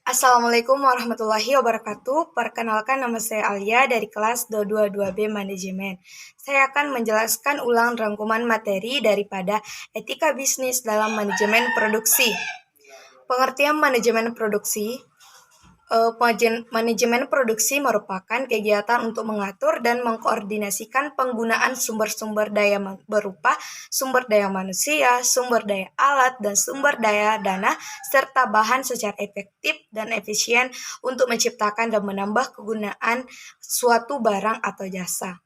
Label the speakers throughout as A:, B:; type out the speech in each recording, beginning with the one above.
A: Assalamualaikum warahmatullahi wabarakatuh. Perkenalkan, nama saya Alia dari kelas 222B Manajemen. Saya akan menjelaskan ulang rangkuman materi daripada etika bisnis dalam manajemen produksi. Pengertian manajemen produksi. Manajemen produksi merupakan kegiatan untuk mengatur dan mengkoordinasikan penggunaan sumber-sumber daya berupa sumber daya manusia, sumber daya alat, dan sumber daya dana, serta bahan secara efektif dan efisien untuk menciptakan dan menambah kegunaan suatu barang atau jasa.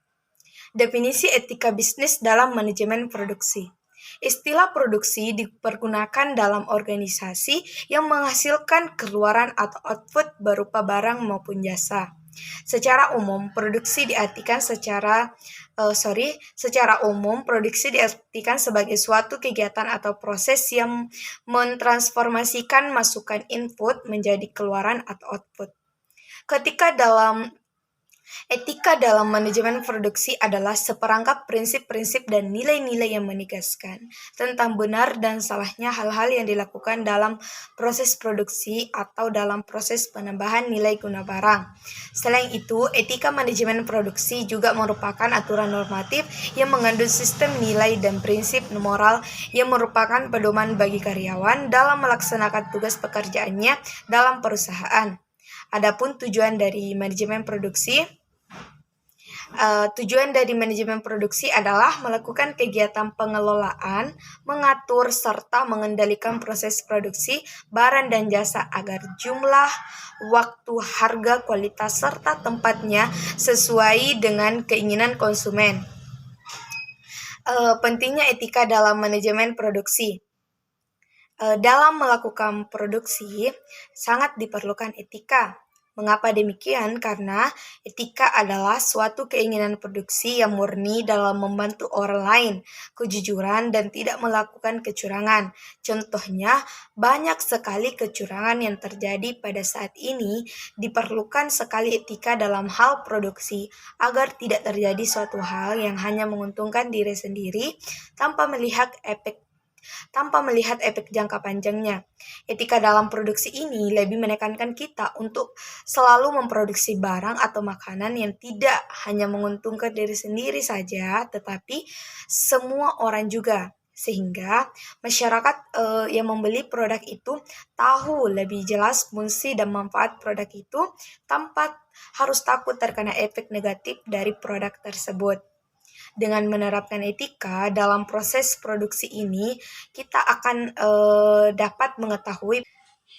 A: Definisi etika bisnis dalam manajemen produksi. Istilah produksi dipergunakan dalam organisasi yang menghasilkan keluaran atau output berupa barang maupun jasa. Secara umum, produksi diartikan sebagai suatu kegiatan atau proses yang mentransformasikan masukan input menjadi keluaran atau output. Etika dalam manajemen produksi adalah seperangkap prinsip-prinsip dan nilai-nilai yang menegaskan tentang benar dan salahnya hal-hal yang dilakukan dalam proses produksi atau dalam proses penambahan nilai guna barang. Selain itu, etika manajemen produksi juga merupakan aturan normatif yang mengandung sistem nilai dan prinsip moral yang merupakan pedoman bagi karyawan dalam melaksanakan tugas pekerjaannya dalam perusahaan. Adapun tujuan dari manajemen produksi adalah melakukan kegiatan pengelolaan, mengatur, serta mengendalikan proses produksi barang dan jasa agar jumlah, waktu, harga, kualitas, serta tempatnya sesuai dengan keinginan konsumen. Pentingnya etika dalam manajemen produksi. Dalam melakukan produksi, sangat diperlukan etika. Mengapa demikian? Karena etika adalah suatu keinginan produksi yang murni dalam membantu orang lain, kejujuran, dan tidak melakukan kecurangan. Contohnya, banyak sekali kecurangan yang terjadi pada saat ini. Diperlukan sekali etika dalam hal produksi agar tidak terjadi suatu hal yang hanya menguntungkan diri sendiri tanpa melihat efek jangka panjangnya. Etika dalam produksi ini lebih menekankan kita untuk selalu memproduksi barang atau makanan yang tidak hanya menguntungkan diri sendiri saja, tetapi semua orang juga. Sehingga masyarakat yang membeli produk itu tahu lebih jelas fungsi dan manfaat produk itu tanpa harus takut terkena efek negatif dari produk tersebut. Dengan menerapkan etika dalam proses produksi ini, kita akan dapat mengetahui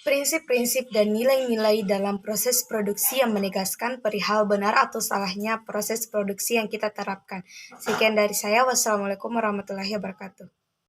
A: prinsip-prinsip dan nilai-nilai dalam proses produksi yang menegaskan perihal benar atau salahnya proses produksi yang kita terapkan. Sekian dari saya. Wassalamualaikum warahmatullahi wabarakatuh.